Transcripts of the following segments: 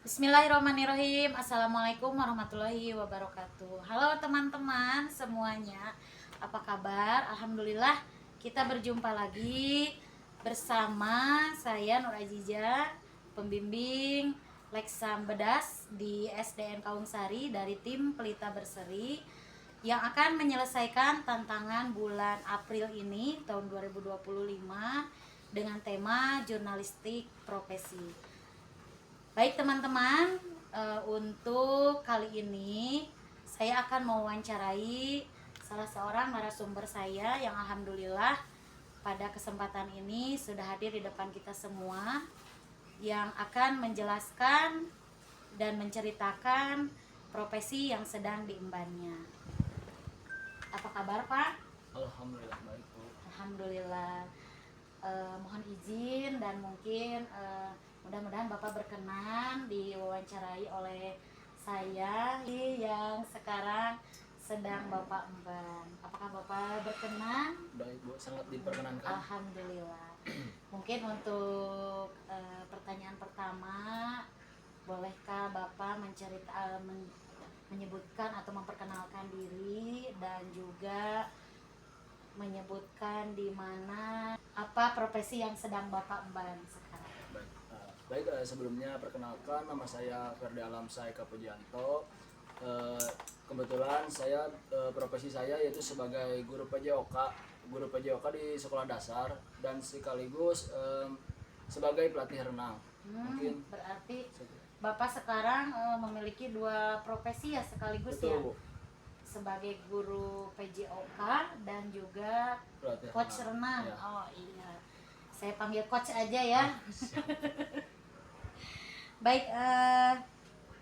Bismillahirrahmanirrahim. Assalamualaikum warahmatullahi wabarakatuh. Halo teman-teman semuanya, apa kabar? Alhamdulillah kita berjumpa lagi bersama saya Nur Aziza, pembimbing Leksam Bedas di SDN Kawungsari dari tim Pelita Berseri yang akan menyelesaikan tantangan bulan April ini tahun 2025 dengan tema jurnalistik profesi. Baik teman-teman, untuk kali ini saya akan mewawancarai salah seorang narasumber saya yang alhamdulillah pada kesempatan ini sudah hadir di depan kita semua, yang akan menjelaskan dan menceritakan profesi yang sedang diembannya. Apa kabar Pak? Alhamdulillah baik Bu. Alhamdulillah. Mohon izin dan mungkin mudah-mudahan Bapak berkenan diwawancarai oleh saya yang sekarang sedang Bapak emban. Apakah Bapak berkenan? Baik Bu, sangat diperkenankan. Alhamdulillah. Mungkin untuk pertanyaan pertama, bolehkah Bapak menyebutkan atau memperkenalkan diri dan juga menyebutkan di mana apa profesi yang sedang Bapak emban sekarang. Sebelumnya perkenalkan, nama saya Ferdi Alamsyah Eka Pujianto. Kebetulan saya profesi saya yaitu sebagai guru PJOK di sekolah dasar dan sekaligus sebagai pelatih renang. Mungkin berarti Bapak sekarang memiliki dua profesi ya sekaligus. Betul, ya Bu. Sebagai guru PJOK dan juga pelatih coach renang. Ya. Oh iya, saya panggil coach aja ya. Baik,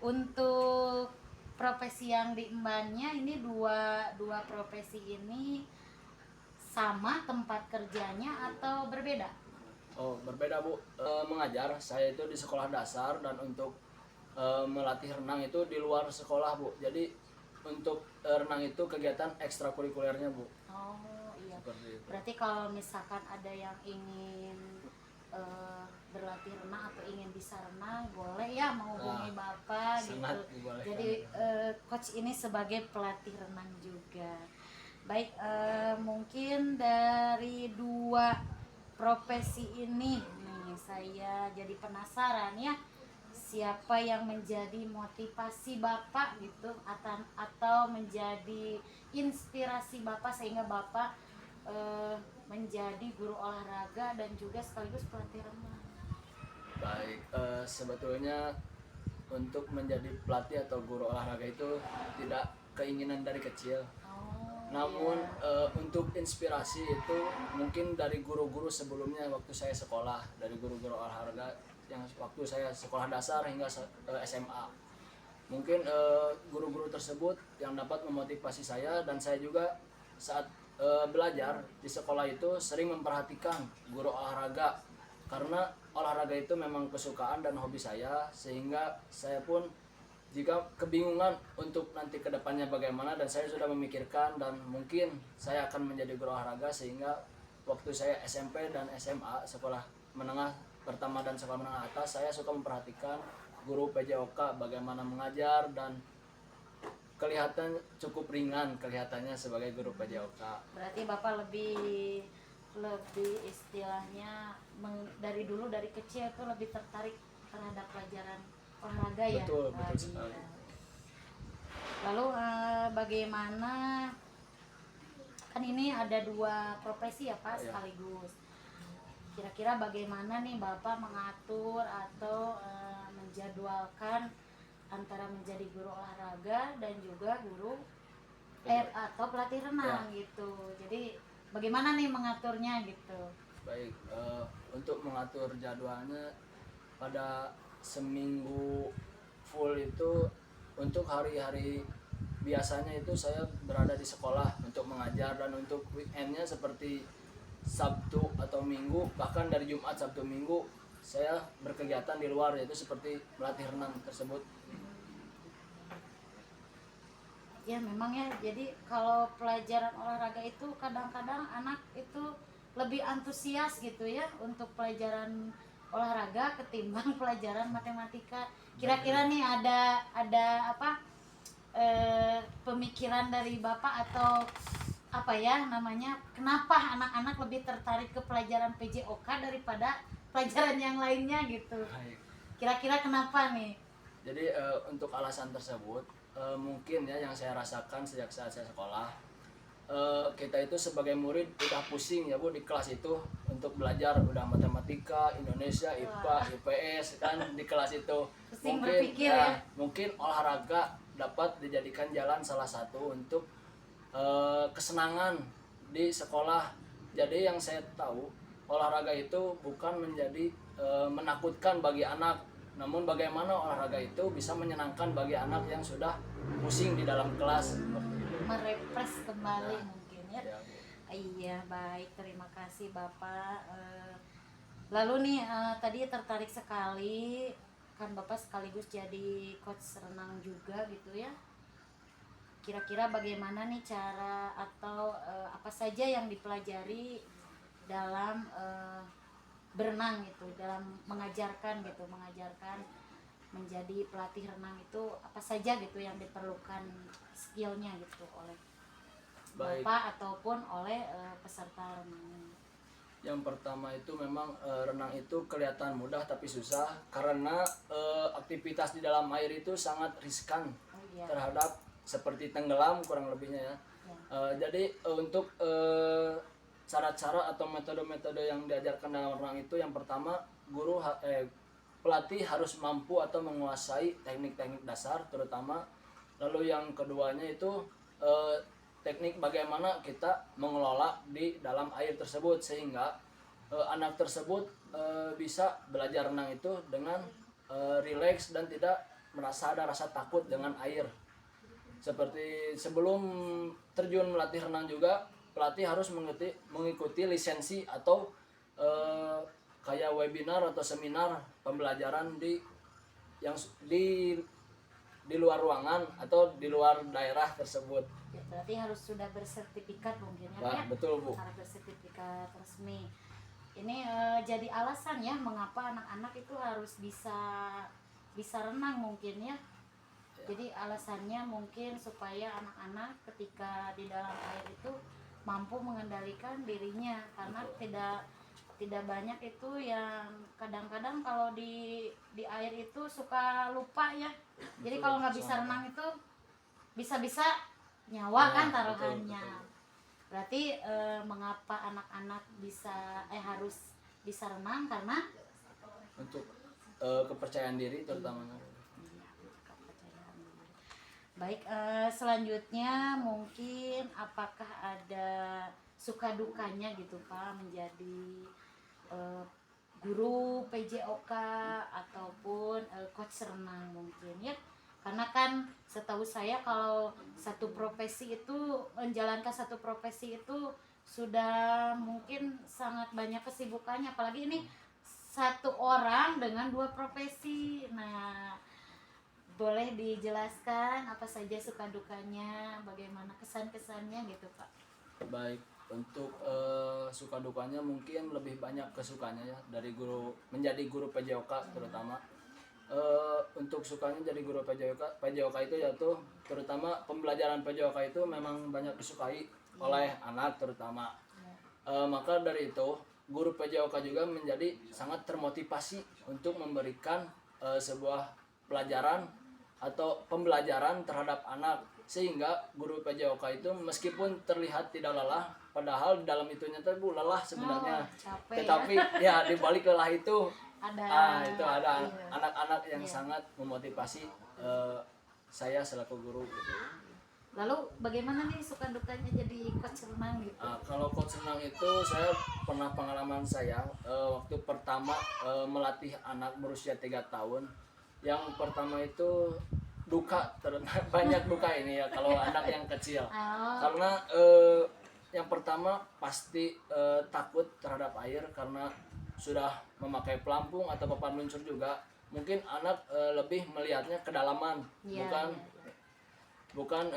untuk profesi yang diembannya ini dua profesi ini sama tempat kerjanya atau berbeda? Oh, berbeda Bu. Mengajar saya itu di sekolah dasar dan untuk melatih renang itu di luar sekolah Bu. Jadi untuk renang itu kegiatan ekstrakurikulernya Bu. Oh iya. Seperti itu. Berarti kalau misalkan ada yang ingin berlatih renang atau ingin bisa renang, boleh ya menghubungi Bapak gitu. Jadi coach ini sebagai pelatih renang juga. Baik, mungkin dari dua profesi ini nih saya jadi penasaran ya, siapa yang menjadi motivasi Bapak gitu atau menjadi inspirasi Bapak sehingga Bapak menjadi guru olahraga dan juga sekaligus pelatih renang. Baik, sebetulnya untuk menjadi pelatih atau guru olahraga itu tidak keinginan dari kecil. Namun untuk inspirasi itu mungkin dari guru-guru sebelumnya waktu saya sekolah, dari guru-guru olahraga yang waktu saya sekolah dasar hingga SMA. Mungkin guru-guru tersebut yang dapat memotivasi saya, dan saya juga saat belajar di sekolah itu sering memperhatikan guru olahraga, karena olahraga itu memang kesukaan dan hobi saya, sehingga saya pun jika kebingungan untuk nanti kedepannya bagaimana, dan saya sudah memikirkan dan mungkin saya akan menjadi guru olahraga, sehingga waktu saya SMP dan SMA sekolah menengah pertama dan sekolah menengah atas, saya suka memperhatikan guru PJOK bagaimana mengajar, dan kelihatan cukup ringan kelihatannya sebagai guru PJOK. Berarti Bapak lebih istilahnya dari dulu dari kecil tuh lebih tertarik terhadap pelajaran olahraga ya. Betul sekali. Lalu bagaimana, kan ini ada dua profesi ya Pak sekaligus. Kira-kira bagaimana nih Bapak mengatur atau menjadwalkan antara menjadi guru olahraga dan juga guru atau pelatih renang gitu. Jadi bagaimana nih mengaturnya gitu? Baik, untuk mengatur jadwalnya pada seminggu full itu, untuk hari-hari biasanya itu saya berada di sekolah untuk mengajar, dan untuk weekendnya seperti Sabtu atau Minggu, bahkan dari Jumat, Sabtu, Minggu saya berkegiatan di luar, yaitu seperti melatih renang tersebut. Ya memang ya, jadi kalau pelajaran olahraga itu kadang-kadang anak itu lebih antusias gitu ya untuk pelajaran olahraga ketimbang pelajaran matematika. Kira-kira nih ada apa pemikiran dari Bapak atau apa ya namanya, kenapa anak-anak lebih tertarik ke pelajaran PJOK daripada pelajaran yang lainnya gitu? Baik. Kira-kira kenapa nih? Jadi untuk alasan tersebut mungkin ya yang saya rasakan sejak saat saya sekolah, kita itu sebagai murid udah pusing ya Bu di kelas itu untuk belajar, udah matematika, Indonesia, IPA, IPS kan di kelas itu. Pusing Mungkin berpikir ya. mungkin olahraga dapat dijadikan jalan salah satu untuk kesenangan di sekolah. Jadi yang saya tahu, olahraga itu bukan menjadi menakutkan bagi anak, namun bagaimana olahraga itu bisa menyenangkan bagi anak yang sudah pusing di dalam kelas. Merefresh kembali Nah, mungkin ya. Ya, Bu. Iya, baik, terima kasih Bapak. Lalu nih tadi tertarik sekali kan Bapak sekaligus jadi coach renang juga gitu ya. Kira-kira bagaimana nih cara atau apa saja yang dipelajari dalam berenang gitu, dalam mengajarkan gitu, mengajarkan menjadi pelatih renang itu apa saja gitu yang diperlukan skillnya gitu oleh Baik. Bapak ataupun oleh peserta renang. Yang pertama itu memang renang itu kelihatan mudah tapi susah karena aktivitas di dalam air itu sangat riskan Oh iya. terhadap seperti tenggelam kurang lebihnya ya. Ya. Jadi untuk cara-cara atau metode-metode yang diajarkan dalam renang itu, yang pertama pelatih harus mampu atau menguasai teknik-teknik dasar terutama. Lalu yang keduanya itu teknik bagaimana kita mengelola di dalam air tersebut sehingga anak tersebut bisa belajar renang itu dengan rileks dan tidak merasa ada rasa takut dengan air. Seperti sebelum terjun melatih renang juga, pelatih harus mengikuti lisensi atau kayak webinar atau seminar pembelajaran yang di luar ruangan atau di luar daerah tersebut. Ya, berarti harus sudah bersertifikat mungkin ya, Nah, Pak? betul Bu. Harus bersertifikat resmi. Ini jadi alasan ya mengapa anak-anak itu harus bisa renang mungkin ya. Jadi alasannya mungkin supaya anak-anak ketika di dalam air itu mampu mengendalikan dirinya, karena tidak banyak itu yang kadang-kadang kalau di air itu suka lupa ya. Jadi Betul, kalau nggak bisa sama. renang itu bisa-bisa nyawa Ya, kan betul, taruhannya. betul. Berarti mengapa anak-anak harus bisa renang karena Untuk kepercayaan diri terutama. iya, kepercayaan diri. Baik, selanjutnya mungkin apakah ada suka dukanya gitu Pak menjadi guru PJOK ataupun coach renang mungkin ya, karena kan setahu saya kalau satu profesi itu menjalankan satu profesi itu sudah mungkin sangat banyak kesibukannya, apalagi ini satu orang dengan dua profesi. Nah, boleh dijelaskan apa saja suka dukanya, bagaimana kesan-kesannya gitu Pak? Baik, untuk suka dukanya mungkin lebih banyak kesukanya ya dari menjadi guru PJOK terutama. Untuk sukanya jadi guru PJOK itu yaitu terutama pembelajaran PJOK itu memang banyak disukai oleh anak terutama. Maka dari itu guru PJOK juga menjadi sangat termotivasi untuk memberikan sebuah pelajaran atau pembelajaran terhadap anak, sehingga guru PJOK itu meskipun terlihat tidak lelah, padahal di dalam itunya Bu lelah sebenarnya. Capek Tetapi ya di balik lelah itu itu ada iya. anak-anak yang Iya. sangat memotivasi saya selaku guru gitu. Lalu bagaimana nih suka dukanya jadi coach renang gitu? Kalau coach renang itu saya pernah pengalaman saya waktu pertama melatih anak berusia 3 tahun. Yang pertama itu banyak duka ini ya kalau anak yang kecil. Karena yang pertama pasti takut terhadap air karena sudah memakai pelampung atau papan luncur juga. Mungkin anak lebih melihatnya kedalaman, Iya, bukan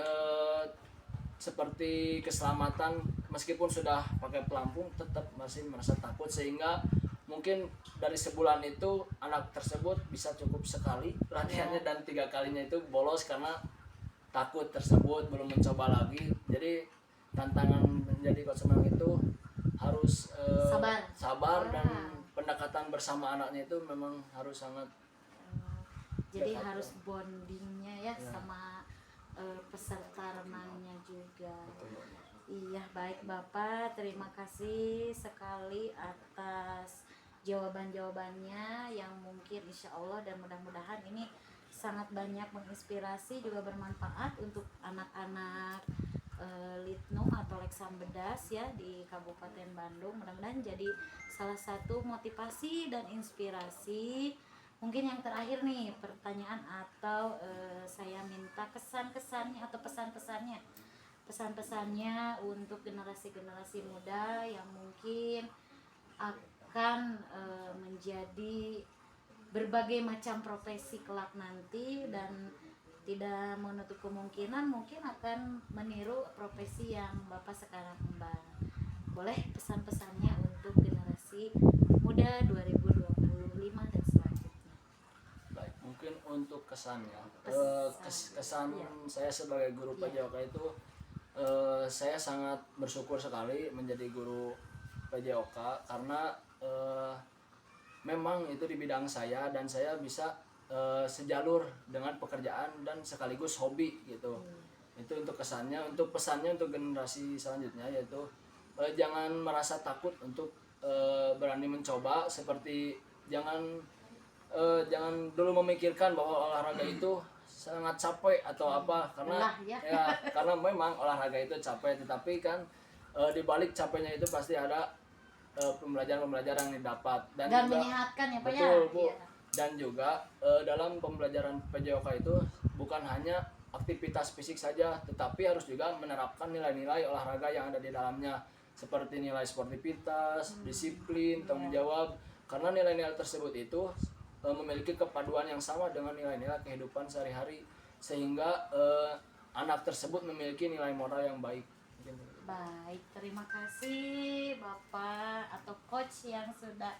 seperti keselamatan. Meskipun sudah pakai pelampung tetap masih merasa takut, sehingga mungkin dari sebulan itu anak tersebut bisa cukup sekali latihannya dan 3 kalinya itu bolos karena takut tersebut, belum mencoba lagi. Jadi tantangan menjadi coach renang itu harus sabar dan pendekatan bersama anaknya itu memang harus sangat jadi harus bondingnya ya sama peserta renangnya juga. Iya, baik Bapak, terima kasih sekali atas jawaban-jawabannya yang mungkin insya Allah dan mudah-mudahan ini sangat banyak menginspirasi juga bermanfaat untuk anak-anak Litnum atau Leksam Bedas ya di Kabupaten Bandung. Mudah-mudahan jadi salah satu motivasi dan inspirasi. Mungkin yang terakhir nih pertanyaan atau saya minta kesan-kesannya atau pesan-pesannya untuk generasi-generasi muda yang mungkin akan menjadi berbagai macam profesi kelak nanti dan tidak menutup kemungkinan mungkin akan meniru profesi yang Bapak sekarang emban. Boleh pesan-pesannya untuk generasi muda 2025 dan selanjutnya. baik. Mungkin untuk kesannya, kesan Iya. saya sebagai guru PJOK itu saya sangat bersyukur sekali menjadi guru PJOK karena memang itu di bidang saya dan saya bisa sejalur dengan pekerjaan dan sekaligus hobi gitu. Itu untuk kesannya. Untuk pesannya untuk generasi selanjutnya yaitu jangan merasa takut untuk berani mencoba, seperti jangan dulu memikirkan bahwa olahraga itu sangat capek atau apa, karena karena memang olahraga itu capek, tetapi kan di balik capeknya itu pasti ada pembelajaran-pembelajaran yang didapat dan juga menyehatkan ya Pak ya. betul Bu. Iya. Dan juga dalam pembelajaran PJOK itu bukan hanya aktivitas fisik saja, tetapi harus juga menerapkan nilai-nilai olahraga yang ada di dalamnya, seperti nilai sportivitas, disiplin, tanggung jawab. Karena nilai-nilai tersebut itu memiliki kepaduan yang sama dengan nilai-nilai kehidupan sehari-hari, sehingga anak tersebut memiliki nilai moral yang baik. Baik, terima kasih Bapak atau coach yang sudah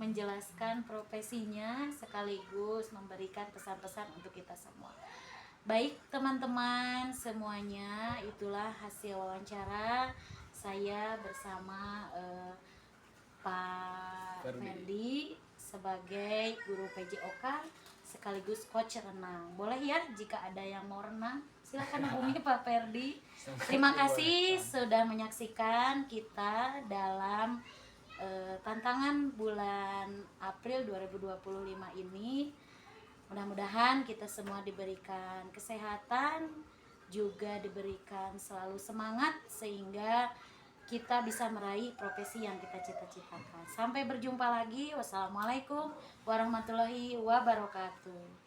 menjelaskan profesinya sekaligus memberikan pesan-pesan untuk kita semua. Baik teman-teman semuanya, itulah hasil wawancara saya bersama Pak Ferdi sebagai guru PJOK sekaligus coach renang. Boleh ya jika ada yang mau renang silakan hubungi Pak Ferdi. Terima kasih sudah menyaksikan kita dalam tantangan bulan April 2025 ini. Mudah-mudahan kita semua diberikan kesehatan, juga diberikan selalu semangat sehingga kita bisa meraih profesi yang kita cita-citakan. Sampai berjumpa lagi. Wassalamualaikum warahmatullahi wabarakatuh.